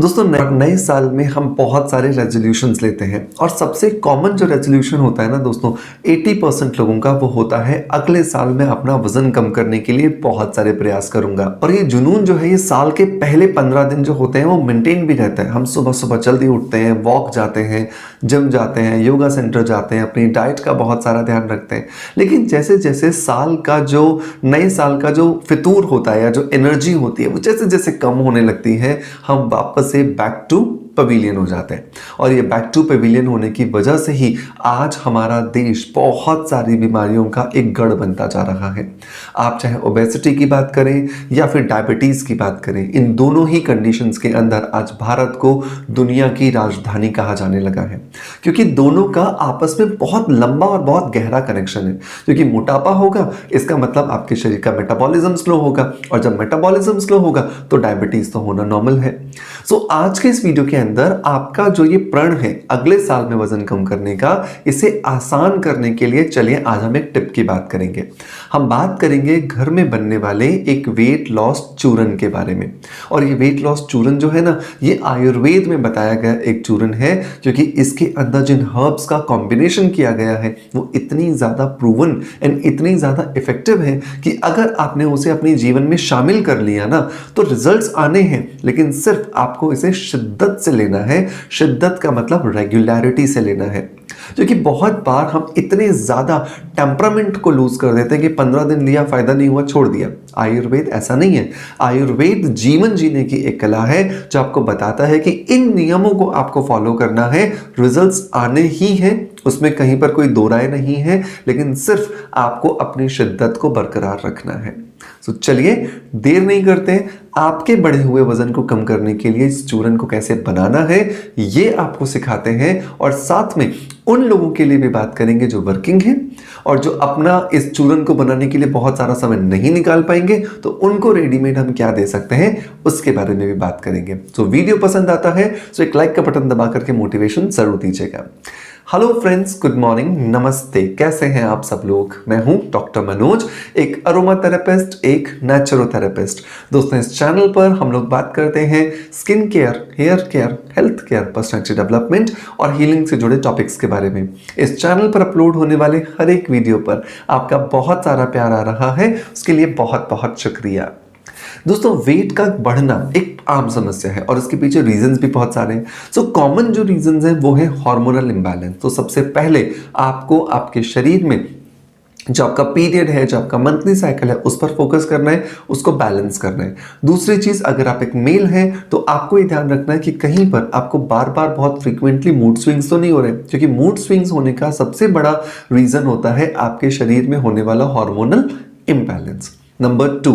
दोस्तों नए साल में हम बहुत सारे रेजोल्यूशंस लेते हैं और सबसे कॉमन जो रेजोल्यूशन होता है ना दोस्तों 80% लोगों का वो होता है अगले साल में अपना वजन कम करने के लिए बहुत सारे प्रयास करूंगा। और ये जुनून जो है ये साल के पहले 15 दिन जो होते हैं वो मेंटेन भी रहता है। हम सुबह सुबह जल्दी उठते हैं, वॉक जाते हैं, जिम जाते हैं, योगा सेंटर जाते हैं, अपनी डाइट का बहुत सारा ध्यान रखते हैं। लेकिन जैसे जैसे साल का जो नए साल का जो फितूर होता है या जो एनर्जी होती है वो जैसे जैसे कम होने लगती है, हम वापस से बैक टू पवेलियन हो जाते हैं। और ये बैक टू पवेलियन होने की वजह से ही आज हमारा देश बहुत सारी बीमारियों का एक गढ़ बनता जा रहा है। आप चाहे ओबेसिटी की बात करें या फिर डायबिटीज की बात करें, इन दोनों ही कंडीशंस के अंदर आज भारत को दुनिया की राजधानी कहा जाने लगा है, क्योंकि दोनों का आपस में बहुत लंबा और बहुत गहरा कनेक्शन है। क्योंकि मोटापा होगा इसका मतलब आपके शरीर का मेटाबॉलिज्म स्लो होगा, और जब मेटाबॉलिज्म स्लो होगा तो डायबिटीज तो होना नॉर्मल है। सो आज के इस वीडियो के अंदर आपका जो ये प्रण है अगले साल में वजन कम करने का, इसे आसान करने के लिए चलिए आज हम एक टिप की बात करेंगे। हम बात करेंगे घर में बनने वाले एक वेट लॉस चूरन के बारे में। और ये वेट लॉस चूरन जो है ना, ये आयुर्वेद में बताया गया एक चूरन है, क्योंकि इसके अंदर जिन हर्ब्स का कॉम्बिनेशन किया गया है वो इतनी ज्यादा प्रूवन एंड इतनी ज्यादा इफेक्टिव है कि अगर आपने उसे अपने जीवन में शामिल कर लिया ना तो रिजल्ट्स आने हैं। लेकिन सिर्फ आपको इसे शिद्दत से लेना है। शिद्दत का मतलब रेगुलरिटी से लेना है, क्योंकि बहुत बार हम इतने ज्यादा टेम्परामेंट को लूज कर देते हैं कि 15 दिन लिया, फायदा नहीं हुआ, छोड़ दिया। आयुर्वेद ऐसा नहीं है। आयुर्वेद जीवन जीने की एक कला है जो आपको बताता है कि इन नियमों को आपको फॉलो करना है, रिजल्ट्स आने ही हैं, उसमें कहीं पर कोई दो राय नहीं है। लेकिन सिर्फ आपको अपनी शिद्दत को बरकरार रखना है। तो चलिए देर नहीं करते हैं, आपके बढ़े हुए वजन को कम करने के लिए इस चूरन को कैसे बनाना है ये आपको सिखाते हैं। और साथ में उन लोगों के लिए भी बात करेंगे जो वर्किंग है और जो अपना इस चूरन को बनाने के लिए बहुत सारा समय नहीं निकाल पाएंगे, तो उनको रेडीमेड हम क्या दे सकते हैं उसके बारे में भी बात करेंगे। तो वीडियो पसंद आता है तो एक लाइक का बटन दबा करके मोटिवेशन जरूर दीजिएगा। हेलो फ्रेंड्स, गुड मॉर्निंग, नमस्ते। कैसे हैं आप सब लोग? मैं हूं डॉक्टर मनोज, एक अरोमा थेरेपिस्ट, एक नेचुरोथेरेपिस्ट। दोस्तों इस चैनल पर हम लोग बात करते हैं skin care, hair care, health care, personality development और हीलिंग से जुड़े टॉपिक्स के बारे में। इस चैनल पर अपलोड होने वाले हर एक वीडियो पर आपका बहुत सारा प्यार आ रहा है, उसके लिए बहुत बहुत शुक्रिया। दोस्तों वेट का बढ़ना एक आम समस्या है और इसके पीछे रीजंस भी बहुत सारे हैं। सो कॉमन जो रीजंस हैं वो है हार्मोनल इंबैलेंस। तो सबसे पहले आपको आपके शरीर में जो आपका पीरियड है, जो आपका मंथली साइकिल है, उस पर फोकस करना है, उसको बैलेंस करना है। दूसरी चीज, अगर आप एक मेल हैं तो आपको ये ध्यान रखना है कि कहीं पर आपको बार बार बहुत फ्रीक्वेंटली मूड स्विंग्स तो नहीं हो रहे, क्योंकि मूड स्विंग्स होने का सबसे बड़ा रीजन होता है आपके शरीर में होने वाला हार्मोनल इम्बैलेंस। नंबर 2,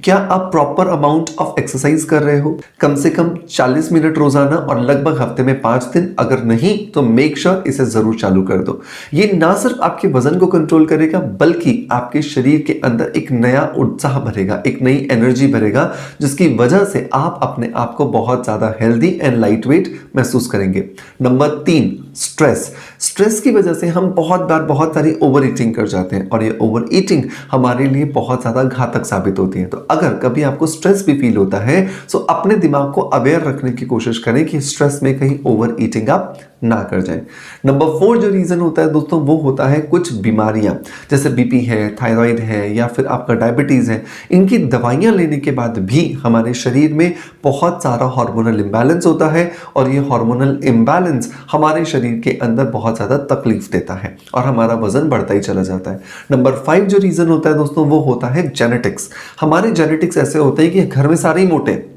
क्या आप प्रॉपर अमाउंट ऑफ एक्सरसाइज कर रहे हो? कम से कम 40 मिनट रोजाना और लगभग हफ्ते में 5 दिन। अगर नहीं तो मेक श्योर इसे जरूर चालू कर दो। ये ना सिर्फ आपके वजन को कंट्रोल करेगा बल्कि आपके शरीर के अंदर एक नया उत्साह भरेगा, एक नई एनर्जी भरेगा, जिसकी वजह से आप अपने आप को बहुत ज्यादा हेल्दी एंड लाइट वेट महसूस करेंगे। Number 3, stress. स्ट्रेस की वजह से हम बहुत बार बहुत सारी ओवर ईटिंग कर जाते हैं और ये ओवर ईटिंग हमारे लिए बहुत ज्यादा घातक साबित होती है। तो अगर कभी आपको स्ट्रेस भी फील होता है तो अपने दिमाग को अवेयर रखने की कोशिश करें कि स्ट्रेस में कहीं ओवर ईटिंग आप ना कर जाएं। नंबर 4 जो रीजन होता है दोस्तों वो होता है कुछ बीमारियां, जैसे बीपी है, थायराइड है या फिर आपका डायबिटीज है। इनकी दवाइयां लेने के बाद भी हमारे शरीर में बहुत सारा हार्मोनल इंबैलेंस होता है और ये हार्मोनल इंबैलेंस हमारे शरीर के अंदर बहुत ज्यादा तकलीफ देता है और हमारा वजन बढ़ता ही चला जाता है। नंबर 5 जो रीजन होता है दोस्तों वो होता है जेनेटिक्स। हमारे जेनेटिक्स ऐसे होते हैं कि घर में सारे ही मोटे हैं।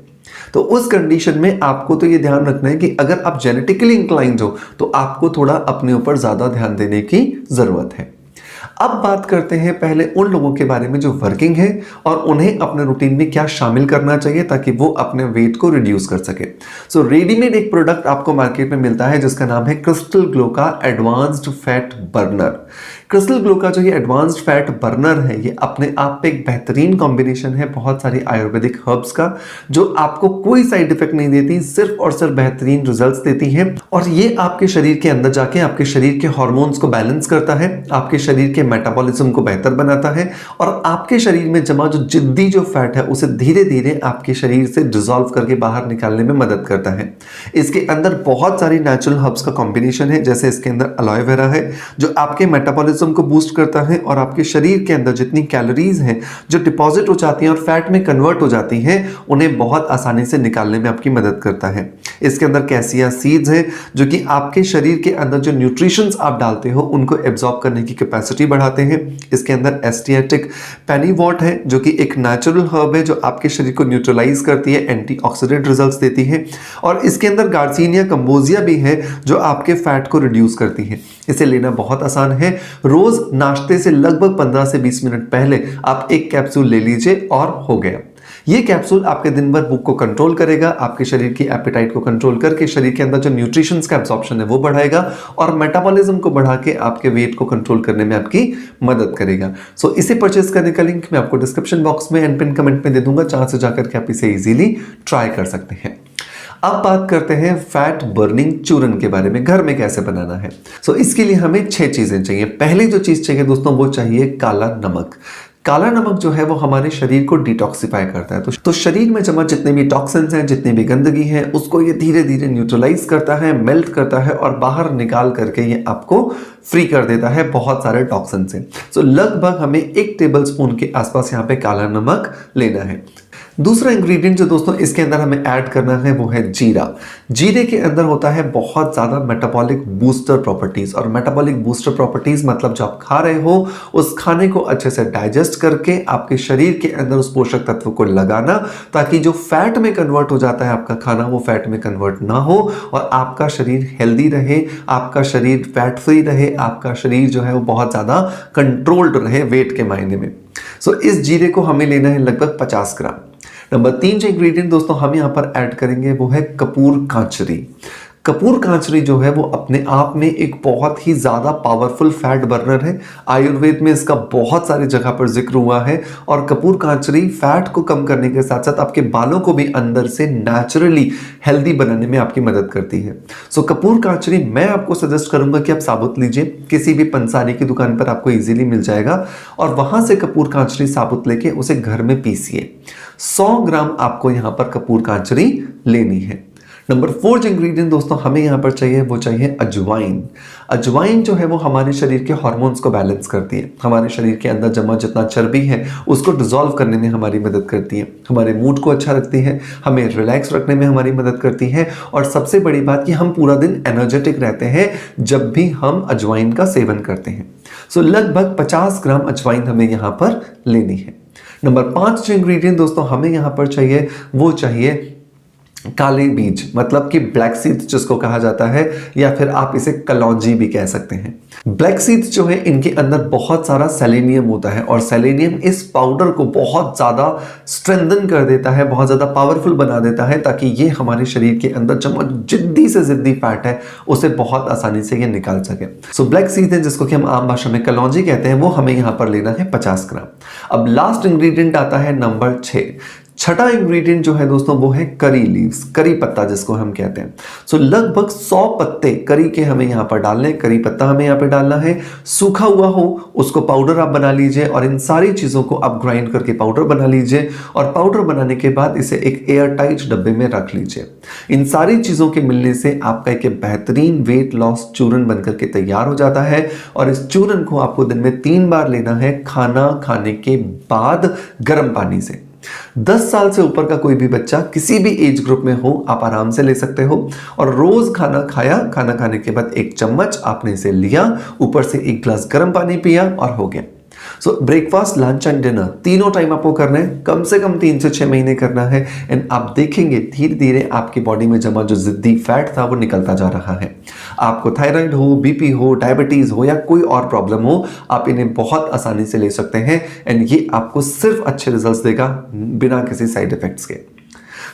तो उस कंडीशन में आपको तो ये ध्यान रखना है कि अगर आप जेनेटिकली इंक्लाइंड हो तो आपको थोड़ा अपने ऊपर ज्यादा ध्यान देने की जरूरत है। अब बात करते हैं पहले उन लोगों के बारे में जो वर्किंग है और उन्हें अपने रूटीन में क्या शामिल करना चाहिए ताकि वो अपने वेट को रिड्यूस कर सके। सो रेडीमेड एक प्रोडक्ट आपको मार्केट में मिलता है जिसका नाम है क्रिस्टल ग्लो का advanced fat burner. Crystal glow का जो ये एडवांस्ड फैट बर्नर है, ये अपने आप पे एक बेहतरीन कॉम्बिनेशन है बहुत सारी आयुर्वेदिक हर्ब्स का, जो आपको कोई साइड इफेक्ट नहीं देती, सिर्फ और सिर्फ बेहतरीन रिजल्ट्स देती है। और ये आपके शरीर के अंदर जाके आपके शरीर के हार्मोन्स को बैलेंस करता है, आपके शरीर के मेटाबॉलिज्म को बेहतर बनाता है और आपके शरीर में जमा जो जिद्दी जो फैट है उसे धीरे धीरे आपके शरीर से डिसॉल्व करके बाहर निकालने में मदद करता है। इसके अंदर बहुत सारी नेचुरल हर्ब्स का कॉम्बिनेशन है, जैसे इसके अंदर एलोए वेरा है जो आपके मेटाबॉलिज्म को बूस्ट करता है और आपके शरीर के अंदर जितनी कैलोरीज हैं जो डिपॉजिट हो जाती हैं और फैट में कन्वर्ट हो जाती हैं, उन्हें बहुत आसानी से निकालने में आपकी मदद करता है। इसके अंदर कैसिया सीड्स है जो कि आपके शरीर के अंदर जो न्यूट्रिशंस आप डालते हो उनको एब्जॉर्ब करने की कैपेसिटी बढ़ाते हैं। इसके अंदर एस्टिएटिक पेनीवॉट है जो कि एक नेचुरल हर्ब है जो आपके शरीर को न्यूट्रलाइज करती है, एंटीऑक्सीडेंट रिजल्ट्स देती है। और इसके अंदर गार्सिनिया कंबोजिया भी है जो आपके फैट को रिड्यूस करती है। इसे लेना बहुत आसान है, रोज नाश्ते से लगभग 15 से 20 मिनट पहले आप एक कैप्सूल ले लीजिए और हो गया। ये कैप्सूल आपके दिन भर भूख को कंट्रोल करेगा, आपके शरीर की एपेटाइट को कंट्रोल करके शरीर के अंदर जो न्यूट्रिशंस का एब्जॉर्प्शन है वो बढ़ाएगा और मेटाबॉलिज्म को बढ़ा के आपके वेट को कंट्रोल करने में आपकी मदद करेगा। सो इसे परचेज करने का लिंक मैं आपको डिस्क्रिप्शन बॉक्स में एंड पिन कमेंट में दे दूंगा, जहां से जाकर के आप इसे इजीली ट्राई कर सकते हैं। अब बात करते हैं फैट बर्निंग चूरन के बारे में, घर में कैसे बनाना है। सो इसके लिए हमें 6 चीजें चाहिए। पहली जो चीज चाहिए दोस्तों वो चाहिए काला नमक। काला नमक जो है वो हमारे शरीर को डिटॉक्सिफाई करता है, तो शरीर में जमा जितने भी टॉक्सिन्स हैं, जितनी भी गंदगी है, उसको ये धीरे धीरे न्यूट्रलाइज करता है, मेल्ट करता है और बाहर निकाल करके ये आपको फ्री कर देता है बहुत सारे टॉक्सिन से। सो लगभग हमें 1 टेबल स्पून के आसपास यहाँ पे काला नमक लेना है। दूसरा इंग्रेडिएंट जो दोस्तों इसके अंदर हमें ऐड करना है वो है जीरा। जीरे के अंदर होता है बहुत ज़्यादा मेटाबॉलिक बूस्टर प्रॉपर्टीज, और मेटाबॉलिक बूस्टर प्रॉपर्टीज मतलब जो आप खा रहे हो उस खाने को अच्छे से डाइजेस्ट करके आपके शरीर के अंदर उस पोषक तत्व को लगाना, ताकि जो फैट में कन्वर्ट हो जाता है आपका खाना वो फैट में कन्वर्ट ना हो और आपका शरीर हेल्दी रहे, आपका शरीर फैट फ्री रहे, आपका शरीर जो है वो बहुत ज़्यादा कंट्रोल्ड रहे वेट के मायने में। सो इस जीरे को हमें लेना है लगभग 50 ग्राम। नंबर 3 जो इंग्रेडिएंट दोस्तों हम यहाँ पर ऐड करेंगे वो है कपूर कांचरी। कपूर कांचरी जो है वो अपने आप में एक बहुत ही ज़्यादा पावरफुल फैट बर्नर है। आयुर्वेद में इसका बहुत सारी जगह पर जिक्र हुआ है और कपूर कांचरी फैट को कम करने के साथ साथ आपके बालों को भी अंदर से नेचुरली हेल्दी बनाने में आपकी मदद करती है। सो कपूर कांचरी मैं आपको सजेस्ट करूंगा कि आप साबुत लीजिए, किसी भी पंसारी की दुकान पर आपको इजीली मिल जाएगा और वहां से कपूर कांचरी साबुत लेके उसे घर में पीसिए। 100 ग्राम आपको यहाँ पर कपूर कांचरी लेनी है। नंबर 4 जो इंग्रेडिएंट दोस्तों हमें यहाँ पर चाहिए वो चाहिए अजवाइन। अजवाइन जो है वो हमारे शरीर के हार्मोन्स को बैलेंस करती है, हमारे शरीर के अंदर जमा जितना चर्बी है उसको डिसॉल्व करने में हमारी मदद करती है, हमारे मूड को अच्छा रखती है, हमें रिलैक्स रखने में हमारी मदद करती है और सबसे बड़ी बात कि हम पूरा दिन एनर्जेटिक रहते हैं जब भी हम अजवाइन का सेवन करते हैं। सो लगभग 50 ग्राम अजवाइन हमें यहाँ पर लेनी है। नंबर 5 जो इंग्रेडिएंट दोस्तों हमें यहाँ पर चाहिए वो चाहिए काले बीज, मतलब कि ब्लैक सीड्स जिसको कहा जाता है, या फिर आप इसे कलौंजी भी कह सकते हैं। ब्लैक सीड्स जो है इनके अंदर बहुत सारा सेलेनियम होता है और सेलेनियम इस पाउडर को बहुत ज़्यादा स्ट्रेंथन कर देता है, बहुत ज़्यादा पावरफुल बना देता है, ताकि ये हमारे शरीर के अंदर जमा जिद्दी से जिद्दी फैट है उसे बहुत आसानी से ये निकाल सके। सो ब्लैक सीड्स है जिसको कि हम आम भाषा में कलौंजी कहते हैं, वो हमें यहाँ पर लेना है 50 ग्राम। अब लास्ट इंग्रेडिएंट आता है नंबर 6। छठा इंग्रेडिएंट जो है दोस्तों वो है करी लीव्स, करी पत्ता जिसको हम कहते हैं। सो लगभग 100 पत्ते करी के हमें यहाँ पर डालने, करी पत्ता हमें यहाँ पर डालना है। सूखा हुआ हो उसको पाउडर आप बना लीजिए और इन सारी चीज़ों को आप ग्राइंड करके पाउडर बना लीजिए और पाउडर बनाने के बाद इसे एक एयर टाइट डब्बे में रख लीजिए। इन सारी चीज़ों के मिलने से आपका एक बेहतरीन वेट लॉस चूरन बनकर के तैयार हो जाता है और इस चूरन को आपको दिन में 3 बार लेना है, खाना खाने के बाद गर्म पानी से। 10 साल से ऊपर का कोई भी बच्चा किसी भी एज ग्रुप में हो आप आराम से ले सकते हो और रोज खाना खाया, खाना खाने के बाद 1 चम्मच आपने इसे लिया, ऊपर से 1 गिलास गर्म पानी पिया और हो गया। सो ब्रेकफास्ट, लंच एंड डिनर तीनों टाइम आपको करना है, कम से कम 3 से 6 महीने करना है एंड आप देखेंगे धीरे धीरे आपकी बॉडी में जमा जो जिद्दी फैट था वो निकलता जा रहा है। आपको थायराइड हो, बीपी हो, डायबिटीज हो या कोई और प्रॉब्लम हो, आप इन्हें बहुत आसानी से ले सकते हैं एंड ये आपको सिर्फ अच्छे रिजल्ट्स देगा बिना किसी साइड इफेक्ट्स के।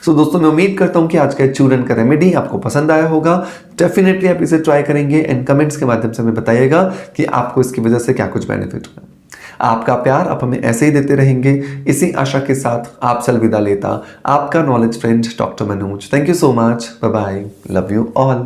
सो दोस्तों मैं उम्मीद करता हूँ कि आज का चूरन का रेमेडी आपको पसंद आया होगा। डेफिनेटली आप इसे ट्राई करेंगे एंड कमेंट्स के माध्यम से हमें बताइएगा कि आपको इसकी वजह से क्या कुछ बेनिफिट हुआ। आपका प्यार आप हमें ऐसे ही देते रहेंगे। इसी आशा के साथ आपसे अलविदा लेता आपका knowledge friend doctor Manoj. Thank you so much. Bye bye. Love you all.